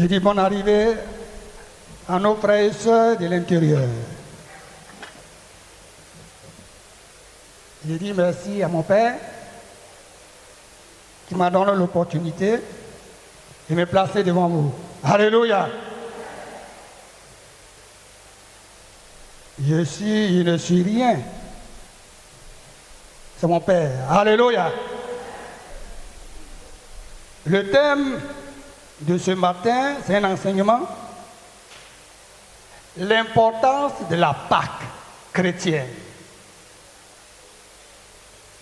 Je dis bonne arrivée à nos frères et sœurs de l'intérieur. Je dis merci à mon père qui m'a donné l'opportunité de me placer devant vous. Alléluia. Je ne suis rien. C'est mon père. Alléluia. Le thème de ce matin, c'est un enseignement. L'importance de la Pâque chrétienne.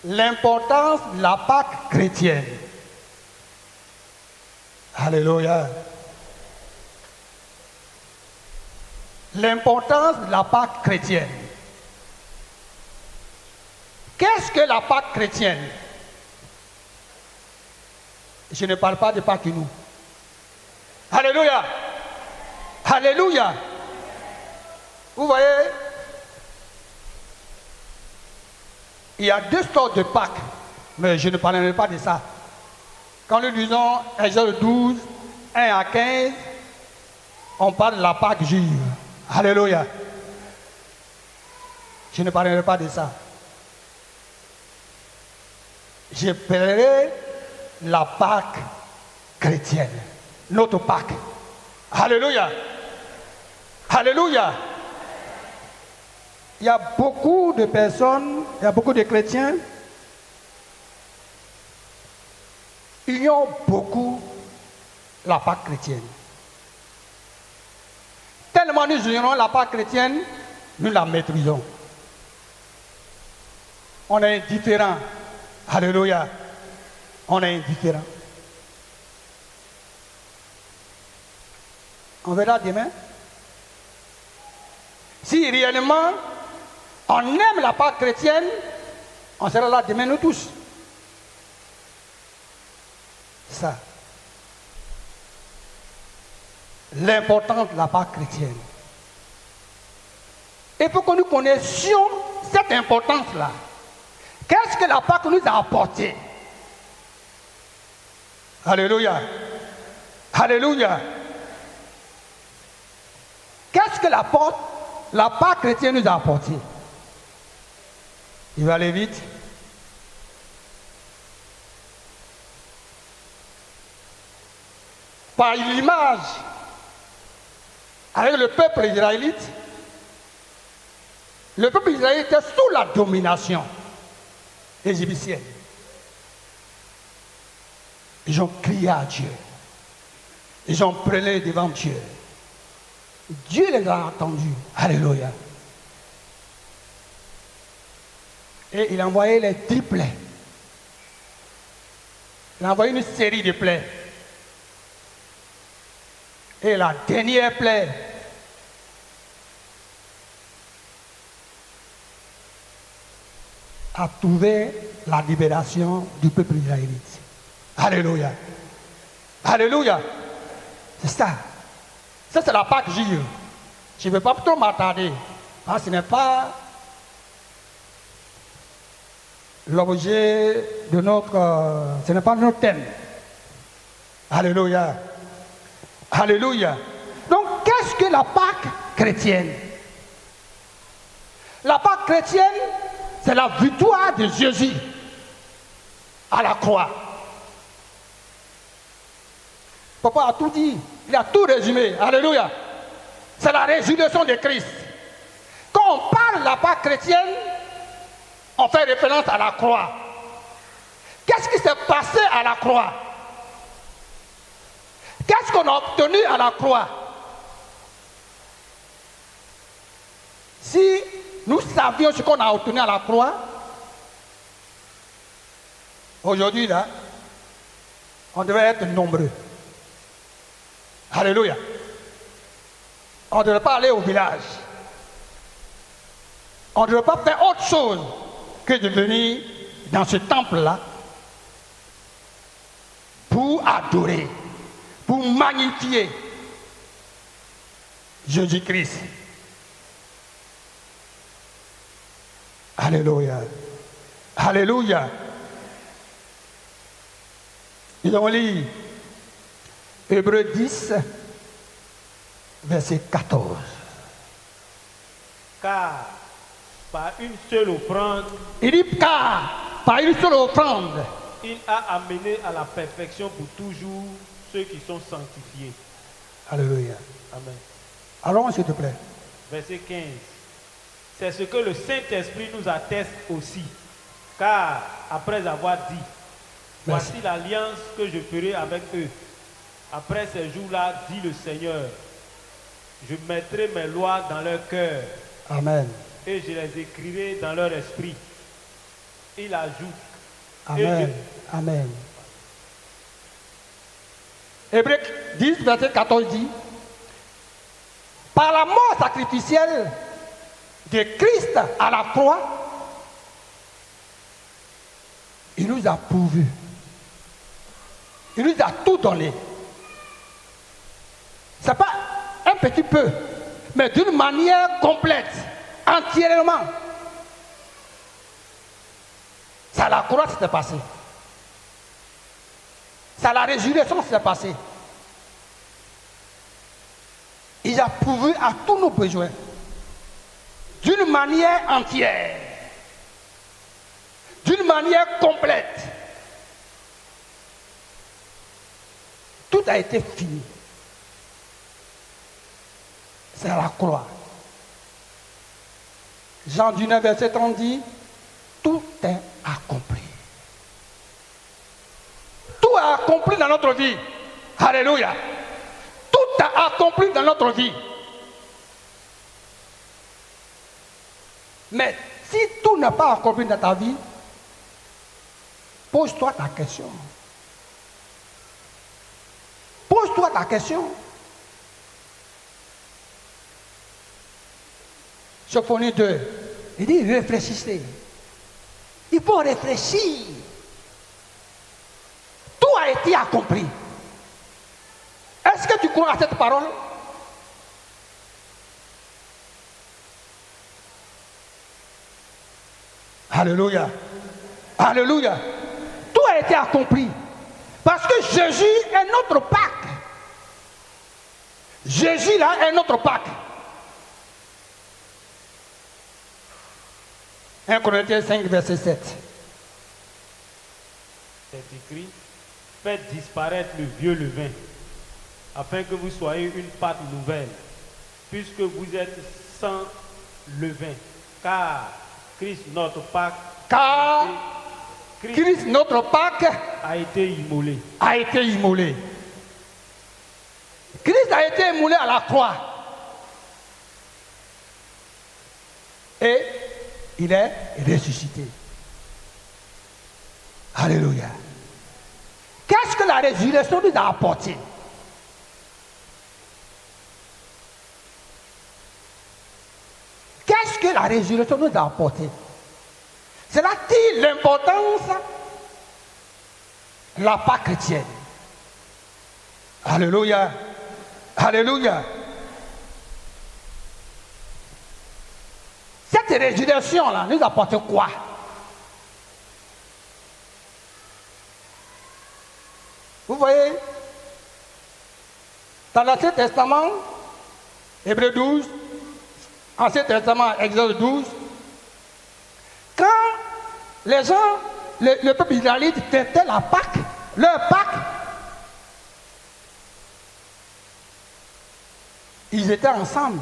L'importance de la Pâque chrétienne. Alléluia. L'importance de la Pâque chrétienne. Qu'est-ce que la Pâque chrétienne? Je ne parle pas de Pâques nous. Alléluia. Alléluia. Vous voyez, il y a deux sortes de Pâques, mais je ne parlerai pas de ça. Quand nous lisons Exode 12, 1 à 15, on parle de la Pâque juive. Alléluia. Je ne parlerai pas de ça. Je parlerai de la Pâque chrétienne, notre Pâque. Alléluia. Alléluia. Il y a beaucoup de personnes, il y a beaucoup de chrétiens, ils ont beaucoup la Pâque chrétienne. Tellement nous ignorons la Pâque chrétienne, nous la maîtrisons. On est indifférent. Alléluia. On est indifférent. On verra demain. Si réellement on aime la Pâque chrétienne, on sera là demain nous tous. Ça. L'importance de la Pâque chrétienne. Et pour que nous connaissions cette importance-là, qu'est-ce que la Pâque nous a apporté? Alléluia. Alléluia. Qu'est-ce que la Pâque chrétienne nous a apporté? Il va aller vite. Par l'image avec le peuple israélite, le peuple israélite était sous la domination égyptienne. Ils ont crié à Dieu. Ils ont prêché devant Dieu. Dieu les a entendus. Alléluia. Et il a envoyé les 10 plaies. Il a envoyé une série de plaies. Et la dernière plaie a trouvé la libération du peuple israélite. Alléluia. Alléluia. C'est ça. Ça, c'est la Pâque juive. Je ne vais pas trop m'attarder. Parce que ce n'est pas l'objet de notre... ce n'est pas notre thème. Alléluia. Alléluia. Donc, qu'est-ce que la Pâque chrétienne? La Pâque chrétienne, c'est la victoire de Jésus à la croix. Papa a tout dit. Il a tout résumé. Alléluia. C'est la résurrection de Christ. Quand on parle de la Pâque chrétienne, on fait référence à la croix. Qu'est-ce qui s'est passé à la croix? Qu'est-ce qu'on a obtenu à la croix? Si nous savions ce qu'on a obtenu à la croix, aujourd'hui, là, on devrait être nombreux. Alléluia. On ne devrait pas aller au village. On ne devrait pas faire autre chose que de venir dans ce temple-là pour adorer, pour magnifier Jésus-Christ. Alléluia. Alléluia. Nous allons lire Hébreux 10, verset 14. Car par une seule offrande, Il dit car par une seule offrande, il a amené à la perfection pour toujours ceux qui sont sanctifiés. alléluia. Amen. Allons s'il te plaît. Verset 15. C'est ce que le Saint-Esprit nous atteste aussi. Car après avoir dit, voici l'alliance que je ferai avec eux. Après ces jours-là, dit le Seigneur, je mettrai mes lois dans leur cœur Amen. et je les écrirai dans leur esprit. Il ajoute. Amen. Amen. Hébreux 10, verset 14 dit, par la mort sacrificielle de Christ à la croix, il nous a pourvu. Il nous a tout donné. Ce n'est pas un petit peu, mais d'une manière complète, entièrement. C'est à la croix que c'était passé. C'est à la résurrection que c'était passé. Il a pourvu à tous nos besoins. D'une manière entière. D'une manière complète. Tout a été fini. C'est à la croix. Jean 19, verset 30 dit, tout est accompli. Tout est accompli dans notre vie. Alléluia. Tout est accompli dans notre vie. Mais si tout n'est pas accompli dans ta vie, pose-toi la question. Pose-toi la question. Sophonie 2, il dit réfléchissez. Il faut réfléchir. Tout a été accompli. Est-ce que tu crois à cette parole? Alléluia. Alléluia. Tout a été accompli. Parce que Jésus est notre Pâque. Jésus là est notre Pâque. 1 Corinthiens 5, verset 7. C'est écrit, faites disparaître le vieux levain, afin que vous soyez une pâte nouvelle, puisque vous êtes sans levain. Car Christ notre Pâque Christ notre Pâque a été immolé. A été immolé. Christ a été immolé à la croix. Et il est ressuscité. Alléluia. Qu'est-ce que la résurrection nous a apporté? Qu'est-ce que la résurrection nous a apporté? Cela dit l'importance de la Pâque chrétienne. Alléluia. Alléluia. Cette résurrection-là nous apporte quoi? Vous voyez, dans l'Ancien Testament, Hébreux 12, Ancien Testament, Exode 12, quand les gens, le peuple israélite fêtait la Pâque, leur Pâque, ils étaient ensemble.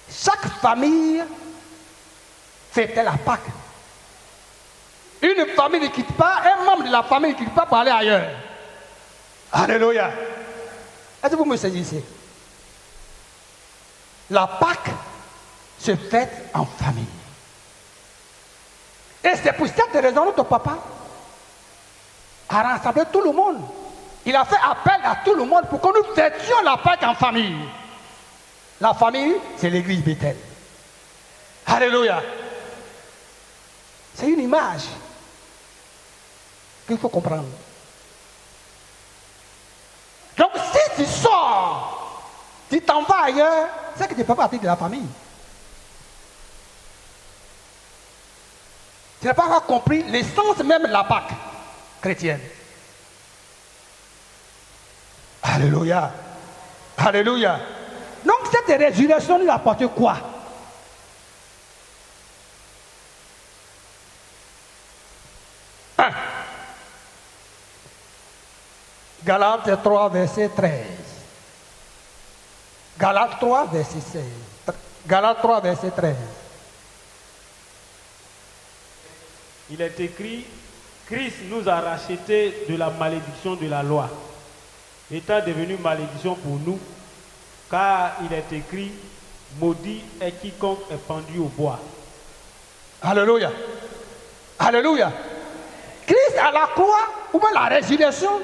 Chaque famille fêtait la Pâque. Une famille ne quitte pas, un membre de la famille ne quitte pas pour aller ailleurs. Alléluia. Est-ce que vous me saisissez? La Pâque se fête en famille. Et c'est pour cette raison que notre papa a rassemblé tout le monde. Il a fait appel à tout le monde pour que nous fêtions la Pâque en famille. La famille, c'est l'église Bethel. Alléluia. C'est une image qu'il faut comprendre. Donc si tu sors, tu t'en vas ailleurs, c'est que tu ne fais pas partie de la famille. Tu n'as pas encore compris l'essence même de la Pâque chrétienne. Alléluia. Alléluia. Donc cette résurrection nous apporte quoi? Galates 3, verset 13. Galates 3, verset 16. Galates 3, verset 13. Il est écrit, Christ nous a rachetés de la malédiction de la loi, étant devenu malédiction pour nous, car il est écrit, maudit est quiconque est pendu au bois. Alléluia. Alléluia. Christ à la croix, ou bien la résurrection,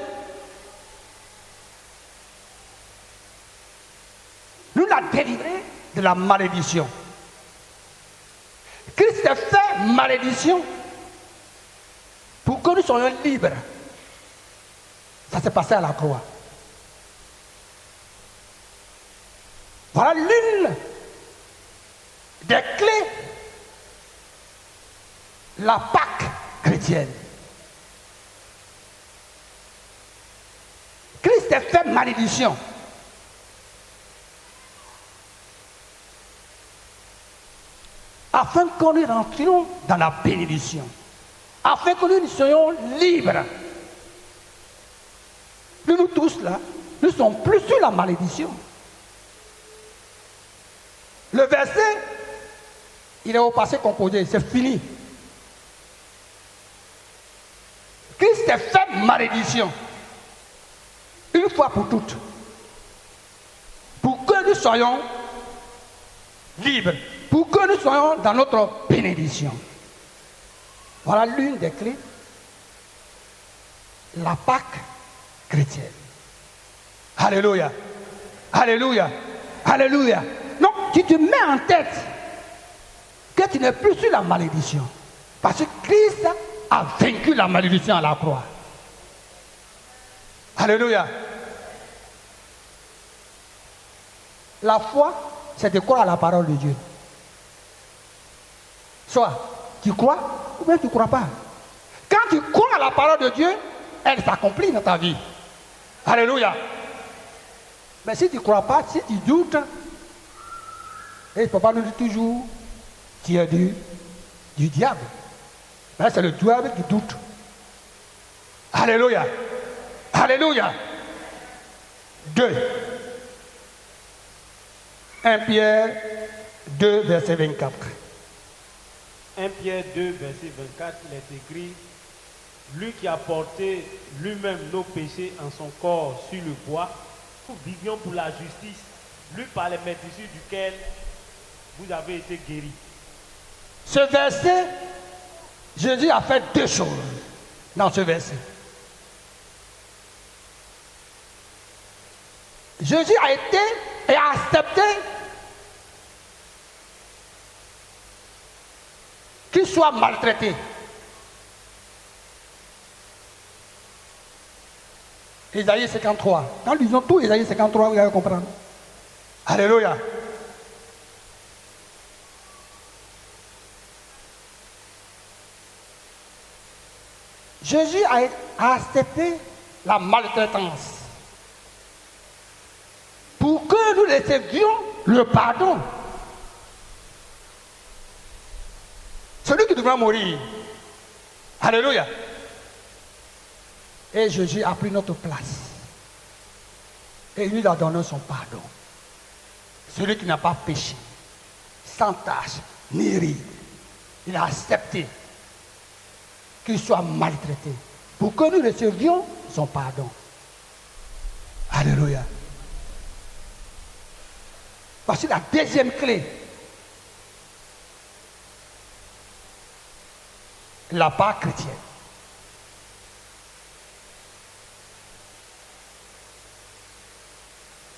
nous l'a délivré de la malédiction. Christ a fait malédiction pour que nous soyons libres. Ça s'est passé à la croix. Voilà l'une des clés, la Pâque chrétienne. Christ a fait malédiction. Afin que nous rentrions dans la bénédiction. Afin que nous soyons libres. Nous tous là, nous ne sommes plus sur la malédiction. Le verset, il est au passé composé, c'est fini. Christ a fait malédiction. Une fois pour toutes. Pour que nous soyons libres. Pour que nous soyons dans notre bénédiction. Voilà l'une des clés. La Pâque chrétienne. Alléluia. Alléluia. Alléluia. Non, tu te mets en tête que tu n'es plus sur la malédiction. Parce que Christ a vaincu la malédiction à la croix. Alléluia. La foi, c'est de croire à la parole de Dieu. Soit tu crois ou bien tu ne crois pas. Quand tu crois à la parole de Dieu, elle s'accomplit dans ta vie. Alléluia. Mais si tu ne crois pas, si tu doutes, et le papa nous dit toujours, tu es du diable. Mais c'est le diable qui doute. Alléluia. Alléluia. 2. 1 Pierre 2, verset 24. 1 Pierre 2, verset 24, il est écrit, lui qui a porté lui-même nos péchés en son corps sur le bois, nous vivions pour la justice, lui par les meurtrissures duquel vous avez été guéris. Ce verset, Jésus a fait 2 choses dans ce verset. Jésus a été et a accepté qu'il soit maltraité. Isaïe 53. Quand nous lisons tout Isaïe 53, vous allez comprendre. Alléluia. Jésus a accepté la maltraitance pour que nous recevions le pardon. Celui qui devra mourir. Alléluia. Et Jésus a pris notre place. Et il nous a donné son pardon. Celui qui n'a pas péché, sans tâche, ni ride, il a accepté qu'il soit maltraité pour que nous recevions son pardon. Alléluia. Voici la deuxième clé. La Pâque chrétienne.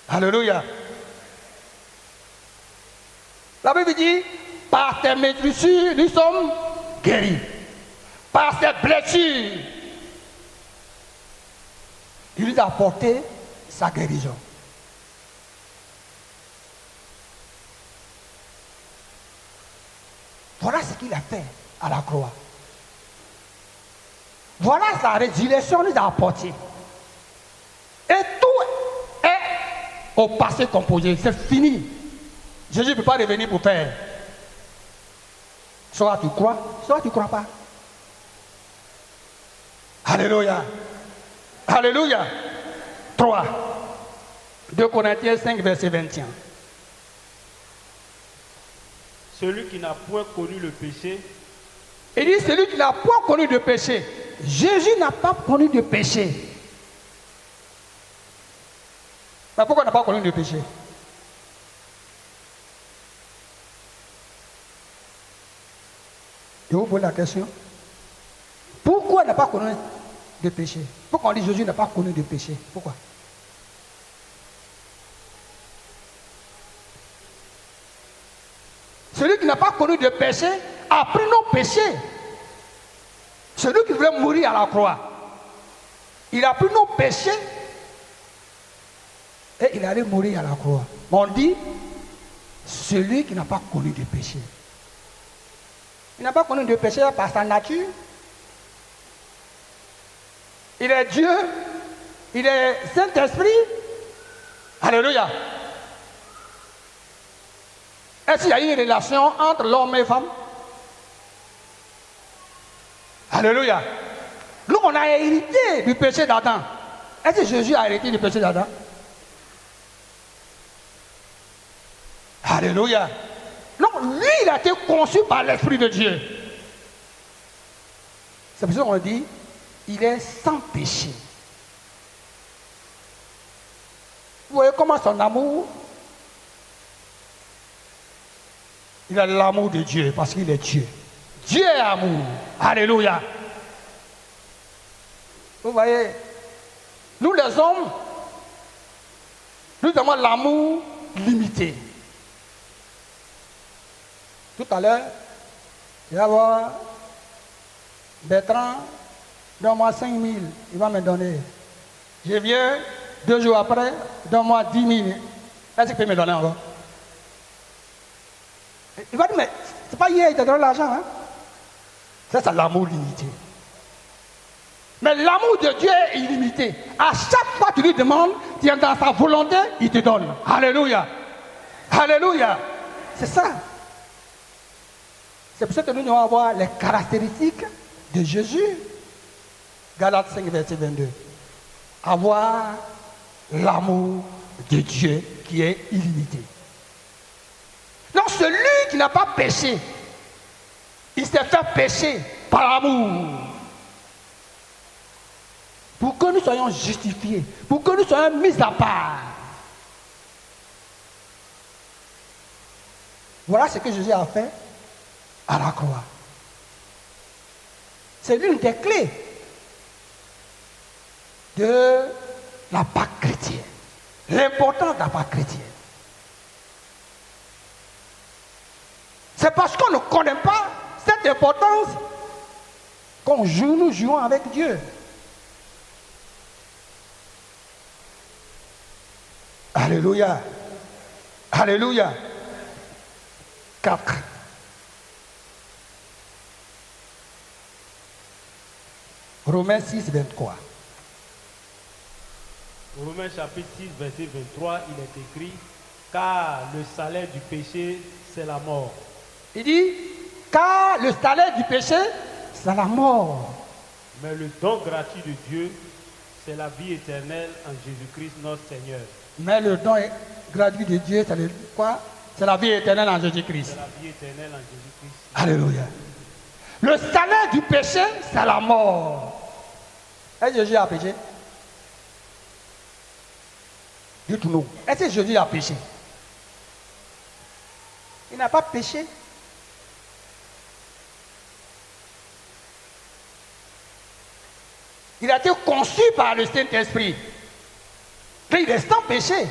Alléluia. La Bible dit, par tes meurtrissures, nous sommes guéris. Par ses blessures, il nous a apporté sa guérison. Voilà ce qu'il a fait à la croix. Voilà sa résurrection nous a apporté. Et tout est au passé composé, c'est fini. Jésus ne peut pas revenir pour faire. Soit tu crois, soit tu ne crois pas. Alléluia. Alléluia. 3. 2 Corinthiens 5, verset 21. Celui qui n'a point connu le péché, Il dit celui qui n'a point connu de péché. Jésus n'a pas connu de péché. Mais pourquoi il n'a pas connu de péché? Je vous pose la question. Pourquoi il n'a pas connu de péché? Pourquoi on dit Jésus n'a pas connu de péché? Pourquoi? Celui qui n'a pas connu de péché a pris nos péchés. Celui qui voulait mourir à la croix, il a pris nos péchés et il allait mourir à la croix. On dit celui qui n'a pas connu de péché. Il n'a pas connu de péché par sa nature. Il est Dieu, il est Saint-Esprit. Alléluia. Est-ce qu'il y a une relation entre l'homme et la femme? Alléluia. Nous, on a hérité du péché d'Adam. Est-ce que Jésus a hérité du péché d'Adam? Alléluia. Non, lui, il a été conçu par l'Esprit de Dieu. C'est pour ça qu'on dit, il est sans péché. Vous voyez comment son amour, il a l'amour de Dieu parce qu'il est Dieu. Dieu est amour. Alléluia. Vous voyez, nous les hommes, nous avons l'amour limité. Tout à l'heure, il va voir Bertrand, donne-moi 5 000, il va me donner. Je viens, 2 jours après, donne-moi 10 000. Est-ce qu'il peut me donner encore? Il va dire, mais c'est pas hier, il t'a donné l'argent. Hein? Ça, c'est l'amour limité. Mais l'amour de Dieu est illimité. À chaque fois que tu lui demandes, tu es dans sa volonté, il te donne. Alléluia. Alléluia. C'est ça. C'est pour ça que nous devons avoir les caractéristiques de Jésus. Galates 5, verset 22. Avoir l'amour de Dieu qui est illimité. Donc celui qui n'a pas péché, il s'est fait pécher par amour. Pour que nous soyons justifiés, pour que nous soyons mis à part. Voilà ce que Jésus a fait à la croix. C'est l'une des clés de la Pâque chrétienne. L'importance de la Pâque chrétienne. C'est parce qu'on ne connaît pas cette importance qu'on joue, nous jouons avec Dieu. Alléluia. Alléluia. 4. Romains 6, 23. Romains chapitre 6, verset 23, il est écrit, car le salaire du péché, c'est la mort. Il dit, car le salaire du péché, c'est la mort. Mais le don gratuit de Dieu, c'est la vie éternelle en Jésus-Christ notre Seigneur. Mais le don gratuit de Dieu, c'est quoi? C'est la vie éternelle en Jésus-Christ. C'est la vie éternelle en Jésus-Christ. Alléluia. Le salaire du péché, c'est la mort. Est-ce que Jésus a péché? Dites-nous. Est-ce que Jésus a péché? Il n'a pas péché. Il a été conçu par le Saint-Esprit. Mais il est sans péché.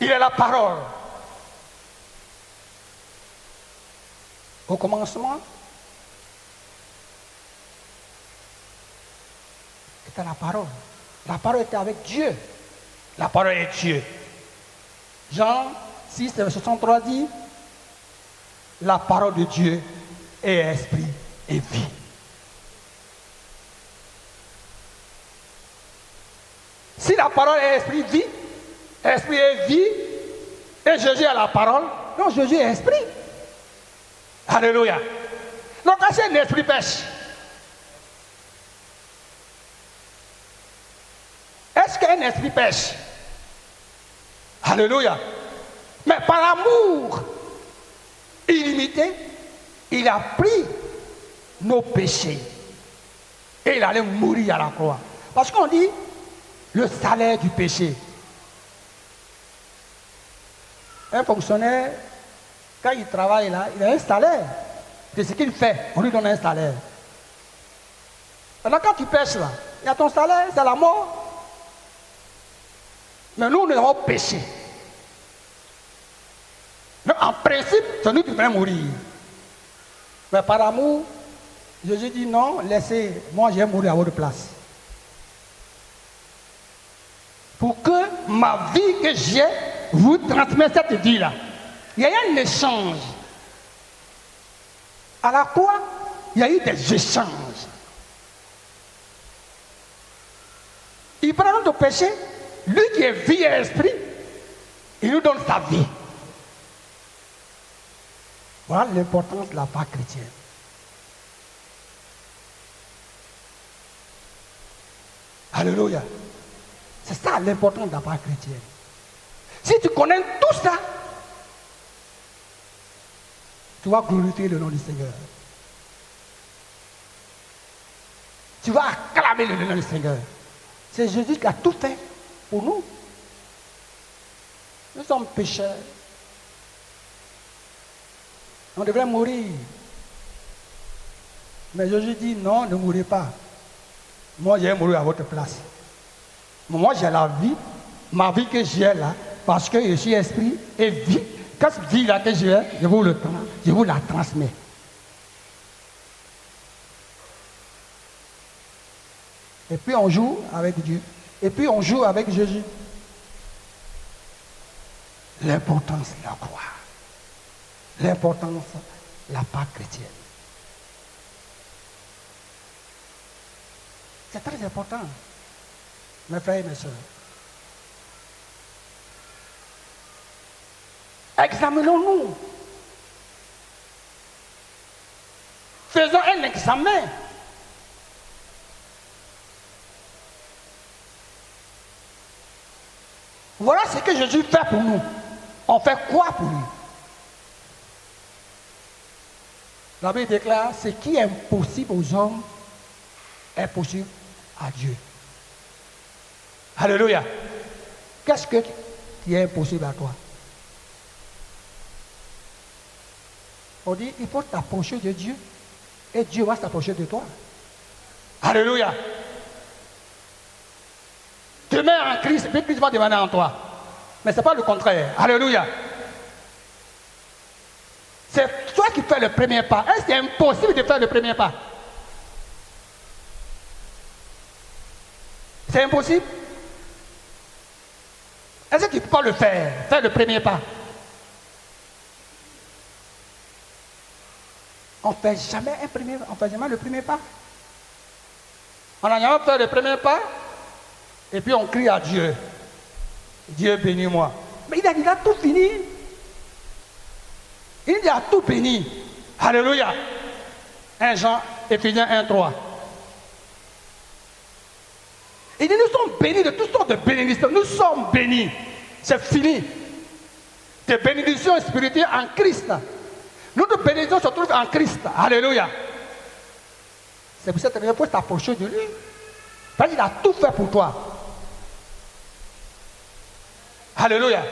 Il est la parole. Au commencement, c'était la parole. La parole était avec Dieu. La parole est Dieu. Jean 6, verset 63 dit, la parole de Dieu est esprit et vie. Si la parole est esprit et vie, Et Jésus a la parole. Donc Jésus est esprit. Alléluia. Donc quand c'est un esprit pêche, est-ce qu'un esprit pêche? Alléluia. Mais par amour illimité, il a pris nos péchés. Et il allait mourir à la croix. Parce qu'on dit le salaire du péché. Un fonctionnaire, quand il travaille là, il a un salaire. C'est ce qu'il fait. On lui donne un salaire. Maintenant, quand tu pêches là, il y a ton salaire, c'est la mort. Mais nous avons péché. Donc, en principe, c'est nous qui devons mourir. Mais par amour, Jésus dit non, laissez, moi je vais mourir à votre place. Pour que ma vie que j'ai vous transmette cette vie-là. Il y a eu un échange. À la croix, il y a eu des échanges. Il prend notre péché, lui qui est vie et esprit, il nous donne sa vie. Voilà l'importance de la foi chrétienne. Alléluia. C'est ça l'importance de la foi chrétienne. Si tu connais tout ça, tu vas glorifier le nom du Seigneur. Tu vas acclamer le nom du Seigneur. C'est Jésus qui a tout fait pour nous. Nous sommes pécheurs. On devrait mourir. Mais Jésus dit non, ne mourrez pas. Moi, je vais mourir à votre place. Moi, j'ai la vie, ma vie que j'ai là, parce que je suis esprit et vie. Quand cette vie-là que j'ai, je vous la transmets. Et puis on joue avec Dieu. Et puis on joue avec Jésus. L'importance de la croix. L'importance de la Pâque chrétienne. C'est très important, mes frères et mes soeurs. Examinons-nous. Faisons un examen. Voilà ce que Jésus fait pour nous. On fait quoi pour lui? La Bible déclare, ce qui est impossible aux hommes est possible à Dieu. Alléluia. Qu'est-ce qui est impossible à toi? On dit, il faut t'approcher de Dieu et Dieu va s'approcher de toi. Alléluia. Demeure en Christ, puis Christ va demeurer en toi. Mais ce n'est pas le contraire. Alléluia. C'est toi qui fais le premier pas. Est-ce que c'est impossible de faire le premier pas? C'est impossible? Est-ce que tu peux pas le faire? Faire le premier pas? On ne fait jamais on fait jamais le premier pas. On a jamais fait le premier pas et puis on crie à Dieu. Dieu bénis-moi. Mais il a tout fini. Il a tout béni. Alléluia. 1 Jean, Éphésiens 1:3. Il dit, nous sommes bénis de toutes sortes de bénédictions. Nous sommes bénis. C'est fini. Des bénédictions spirituelles en Christ. Notre bénédiction se trouve en Christ. Alléluia. C'est pour cette raison qu'il faut t'approcher de lui. Parce qu'il a tout fait pour toi. Alléluia.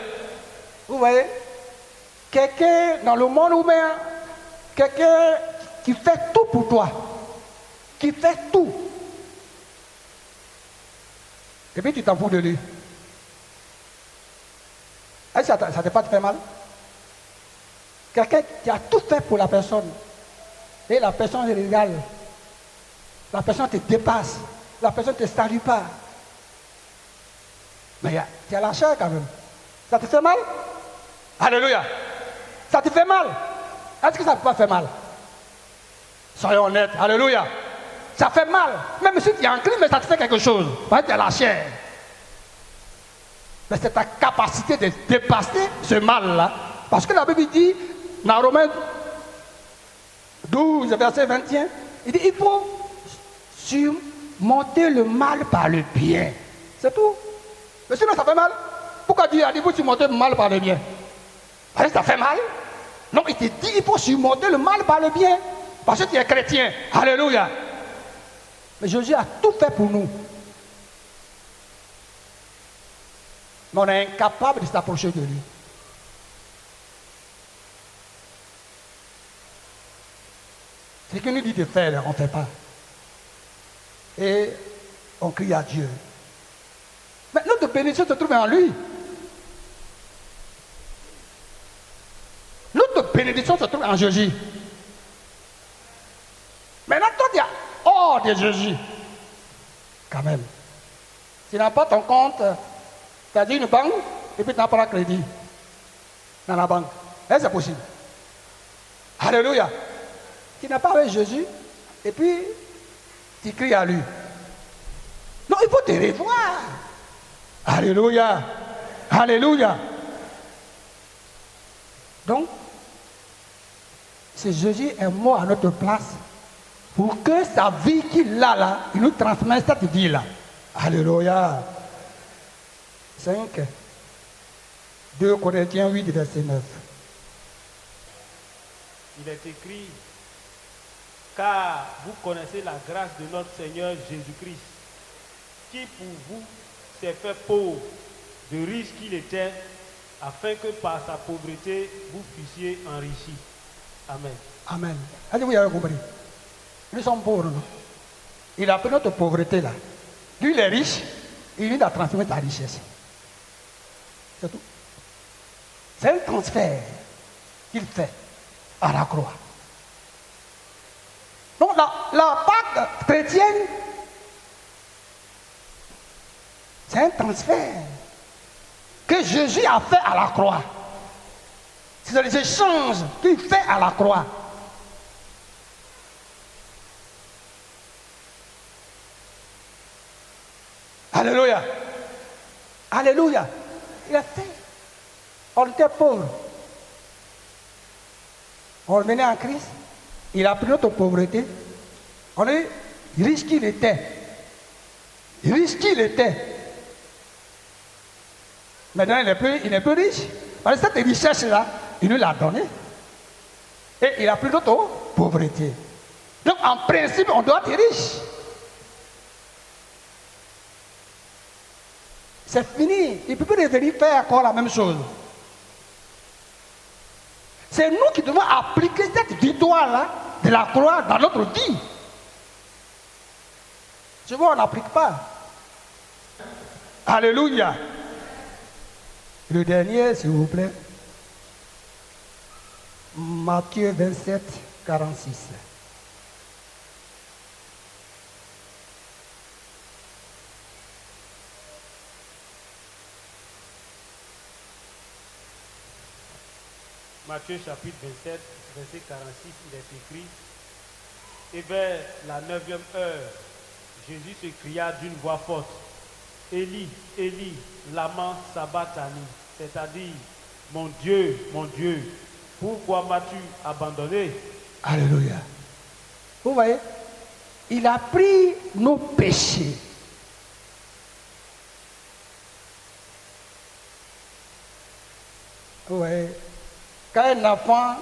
Vous voyez? Quelqu'un dans le monde ou bien quelqu'un qui fait tout pour toi. Qui fait tout. Et puis tu t'en fous de lui. Est-ce que ça ne te fait mal? Quelqu'un qui a tout fait pour la personne. Et la personne est régale. La personne te dépasse. La personne ne te salue pas. Mais tu as la chair quand même. Ça te fait mal? Alléluia. Ça te fait mal? Est-ce que ça ne peut pas faire mal? Soyons honnêtes. Alléluia. Ça fait mal. Même si tu es en Christ, mais ça te fait quelque chose. Parce que tu as la chair. mais c'est ta capacité de dépasser ce mal-là. Parce que la Bible dit, dans Romains 12, verset 21, il dit, il faut surmonter le mal par le bien. C'est tout. Mais sinon, ça fait mal. Pourquoi Dieu a dit, il faut surmonter le mal par le bien? Parce que ça fait mal. Non, il te dit, il faut surmonter le mal par le bien. Parce que tu es chrétien. Alléluia. Mais Jésus a tout fait pour nous. Mais on est incapable de s'approcher de lui. Ce qu'il nous dit de faire, on ne fait pas. Et on crie à Dieu. Mais notre bénédiction se trouve en lui. Notre bénédiction se trouve en Jésus. Maintenant, toi, tu es hors de Jésus. Quand même. Tu n'as pas ton compte, tu as dit une banque, et puis tu n'as pas le crédit dans la banque. Est-ce que c'est possible? Alléluia. Tu n'as pas avec Jésus, et puis tu cries à lui. Non, il faut te revoir. Alléluia. Alléluia. Donc, c'est Jésus est mort à notre place pour que sa vie qu'il a là, il nous transmette cette vie-là. Alléluia. 5. 2 Corinthiens 8, verset 9. Il est écrit, car vous connaissez la grâce de notre Seigneur Jésus-Christ, qui pour vous s'est fait pauvre, de riche qu'il était, afin que par sa pauvreté, vous fussiez enrichis. Amen. Amen. Est-ce que vous avez compris? Nous sommes pauvres, non? Il a pris notre pauvreté là. Lui, il est riche, il nous a transmis sa richesse. C'est tout. C'est un transfert qu'il fait à la croix. Donc la Pâque chrétienne, c'est un transfert que Jésus a fait à la croix. C'est les échanges qu'il fait à la croix. Alléluia. Alléluia. Il a fait. On était pauvres. On revenait en Christ. Il a pris notre pauvreté. On est riche qu'il était. Riche qu'il était. Maintenant, il n'est plus riche. Parce que cette richesse-là, il nous l'a donnée. Et il a pris notre pauvreté. Donc, en principe, on doit être riche. C'est fini. Il ne peut plus revenir faire encore la même chose. C'est nous qui devons appliquer cette victoire-là de la croix dans notre vie. Je vois, on n'applique pas. Alléluia. Le dernier, s'il vous plaît. Matthieu 27, 46. Matthieu chapitre 27, verset 46, il est écrit, et vers la 9e heure, Jésus se cria d'une voix forte, Élie, Élie, lama sabachthani, c'est-à-dire, mon Dieu, pourquoi m'as-tu abandonné? Alléluia. Vous voyez, il a pris nos péchés. Vous voyez, quand un enfant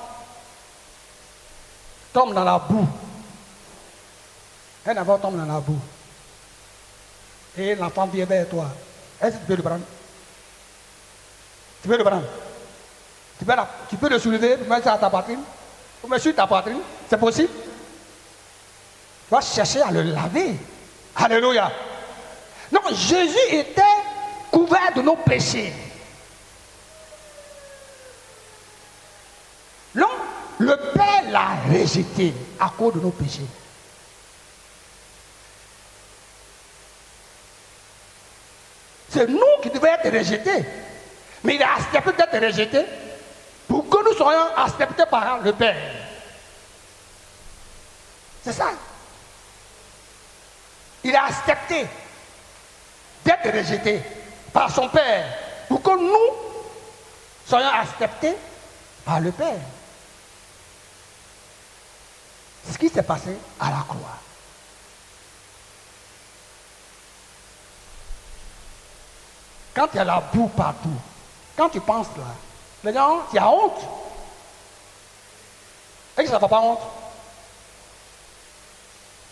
tombe dans la boue, un enfant tombe dans la boue, et l'enfant vient vers toi, est-ce que tu peux le prendre? Tu peux le prendre? Tu peux le soulever, pour mettre ça à ta poitrine? Pour mettre sur ta poitrine? C'est possible? Tu vas chercher à le laver. Alléluia. Donc Jésus était couvert de nos péchés. Donc, le Père l'a rejeté à cause de nos péchés. C'est nous qui devons être rejetés. Mais il a accepté d'être rejeté pour que nous soyons acceptés par le Père. C'est ça. Il a accepté d'être rejeté par son Père pour que nous soyons acceptés par le Père. Ce qui s'est passé à la croix. Quand il y a la boue partout, quand tu penses là, les gens, tu as honte. Est-ce que ça ne fait pas honte?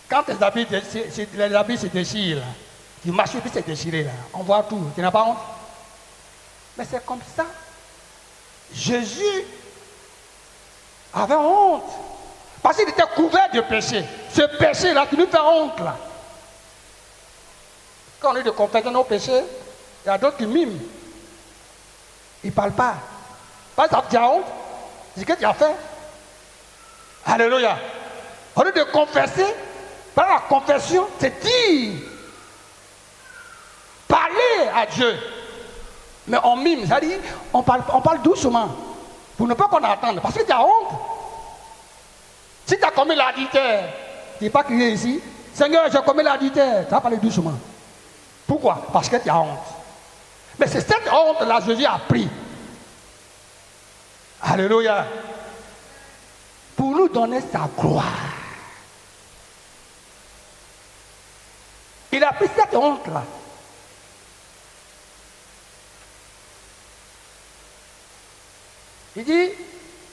Quand les habits se déchirent, là, tu marches et puis c'est déchiré là, on voit tout, tu n'as pas honte? Mais c'est comme ça. Jésus avait honte. Parce qu'il était couvert de péché. Ce péché-là qui nous fait honte là. Quand on est de confesser nos péchés, il y a d'autres qui miment. Ils ne parlent pas. Par exemple, tu as honte. C'est ce que tu as fait. Alléluia. Au lieu de confesser, par la confession, c'est dire. Parler à Dieu. Mais on mime, c'est-à-dire, on parle doucement. Pour ne pas qu'on entende. Parce que tu as honte. Si tu as commis l'adultère, tu n'es pas crié ici. Seigneur, j'ai commis l'adultère. Tu vas parler doucement. Pourquoi? Parce que tu as honte. Mais c'est cette honte-là que Jésus a pris. Alléluia. Pour nous donner sa gloire. Il a pris cette honte-là. Il dit,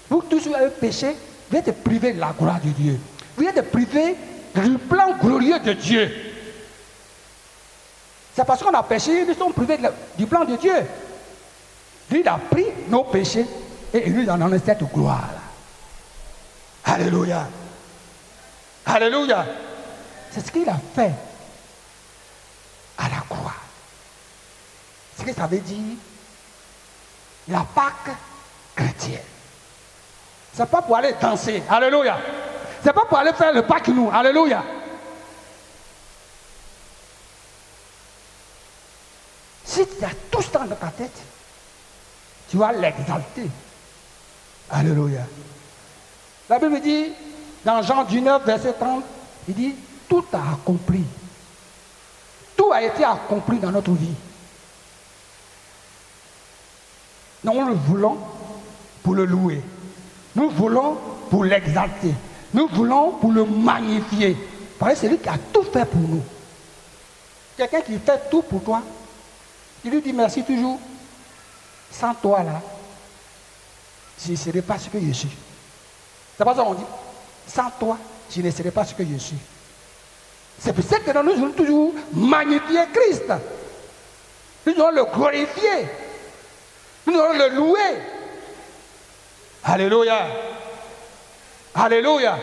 vous tous vous avez péché, vous êtes privés de la gloire de Dieu. Vous êtes privés du plan glorieux de Dieu. C'est parce qu'on a péché, nous sommes privés du plan de Dieu. Lui, il a pris nos péchés et il nous a donné cette gloire-là. Alléluia. Alléluia. C'est ce qu'il a fait à la croix. Ce que ça veut dire, la Pâque chrétienne. C'est pas pour aller danser. Alléluia. C'est pas pour aller faire le Pâque nous. Alléluia. Si tu as tout ça dans ta tête, tu vas l'exalter. Alléluia. La Bible dit, dans Jean 19, verset 30, il dit, tout a accompli. Tout a été accompli dans notre vie. Nous le voulons pour le louer. Nous voulons pour l'exalter. Nous voulons pour le magnifier. Parce que c'est lui qui a tout fait pour nous. Quelqu'un qui fait tout pour toi, il lui dit merci toujours. Sans toi là, je ne serai pas ce que je suis. C'est pas ça qu'on dit. Sans toi, je ne serai pas ce que je suis. C'est pour ça que nous devons toujours magnifier Christ. Nous devons le glorifier. Nous devons le louer. Alléluia. Alléluia.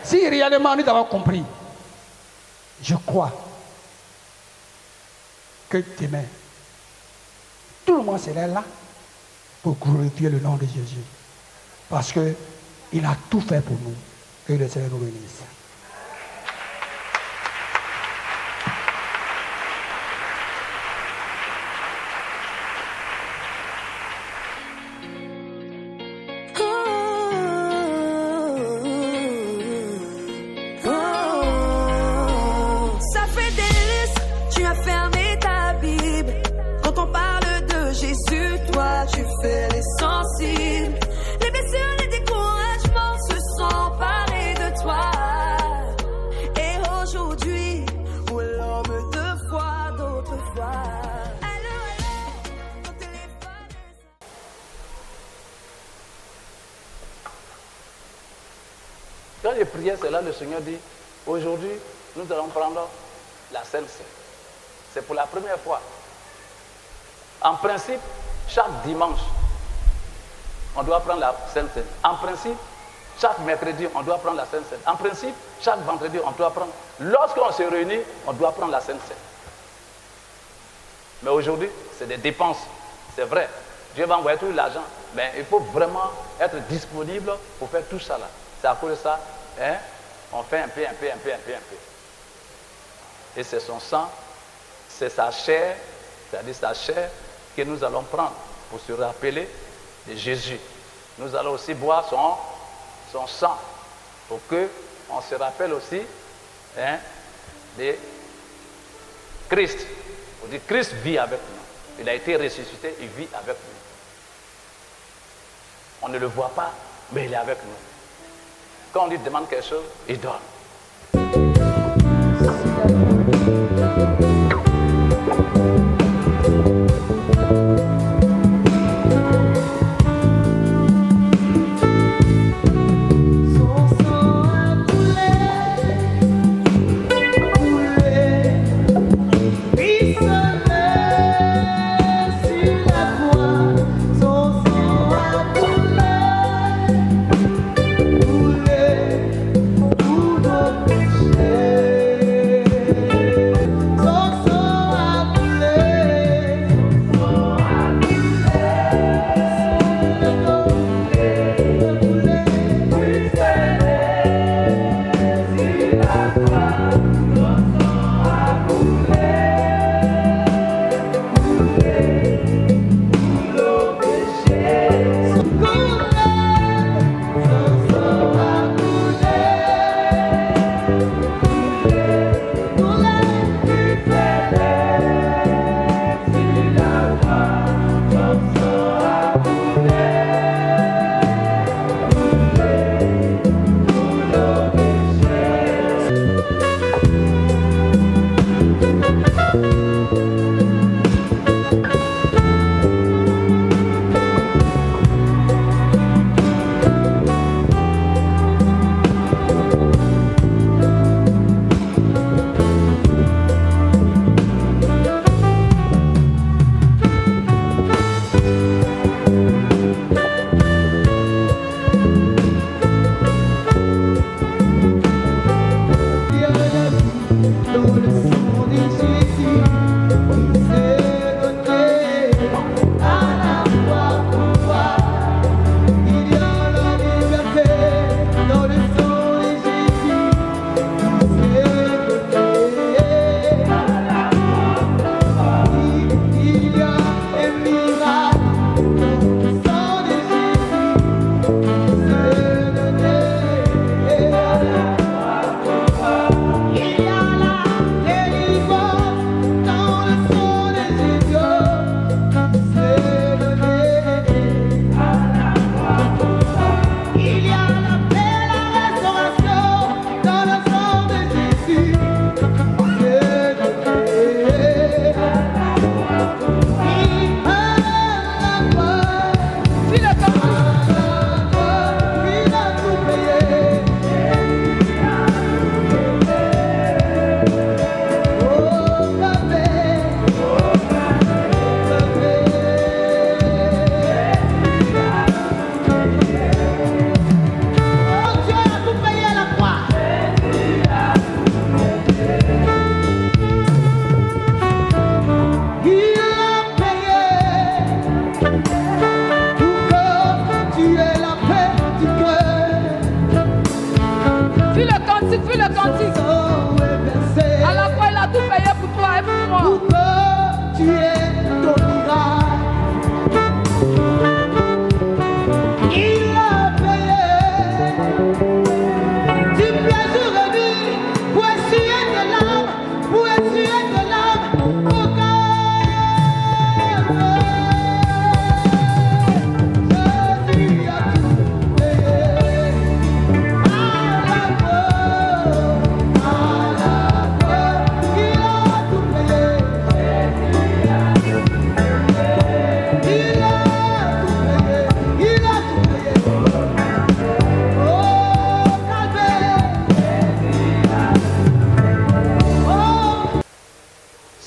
Si réellement nous avons compris, je crois que demain, tout le monde serait là pour glorifier le nom de Jésus. Parce qu'il a tout fait pour nous. Que le Seigneur nous bénisse. Quand j'ai prié cela, le Seigneur dit, aujourd'hui, nous allons prendre la Sainte Seine. C'est pour la première fois. En principe, chaque dimanche, on doit prendre la Sainte Seine. En principe, chaque mercredi, on doit prendre la Sainte Seine. En principe, chaque vendredi, on doit prendre. Lorsqu'on se réunit, on doit prendre la Sainte Seine. Mais aujourd'hui, c'est des dépenses. C'est vrai. Dieu va envoyer tout l'argent. Mais il faut vraiment être disponible pour faire tout ça là. C'est à cause de ça, hein, on fait un peu. Et c'est son sang, c'est sa chair, c'est-à-dire sa chair que nous allons prendre pour se rappeler de Jésus. Nous allons aussi boire son sang pour qu'on se rappelle aussi, hein, de Christ. On dit Christ vit avec nous. Il a été ressuscité, il vit avec nous. On ne le voit pas, mais il est avec nous. Quand on lui demande quelque chose, il donne.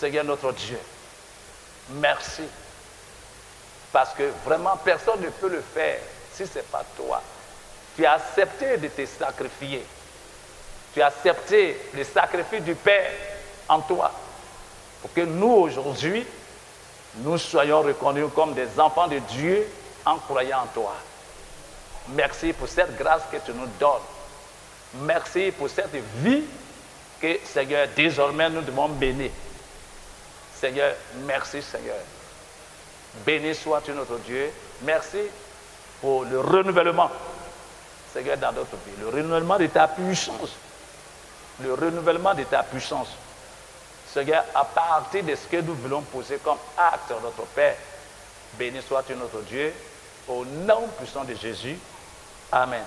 Seigneur notre Dieu, merci. Parce que vraiment, personne ne peut le faire si ce n'est pas toi. Tu as accepté de te sacrifier. Tu as accepté le sacrifice du Père en toi. Pour que nous, aujourd'hui, nous soyons reconnus comme des enfants de Dieu en croyant en toi. Merci pour cette grâce que tu nous donnes. Merci pour cette vie que, Seigneur, désormais nous devons bénir. Seigneur, merci Seigneur. Béni sois-tu notre Dieu. Merci pour le renouvellement, Seigneur, dans notre vie. Le renouvellement de ta puissance. Le renouvellement de ta puissance. Seigneur, à partir de ce que nous voulons poser comme acte, notre Père, béni sois-tu notre Dieu, au nom puissant de Jésus. Amen.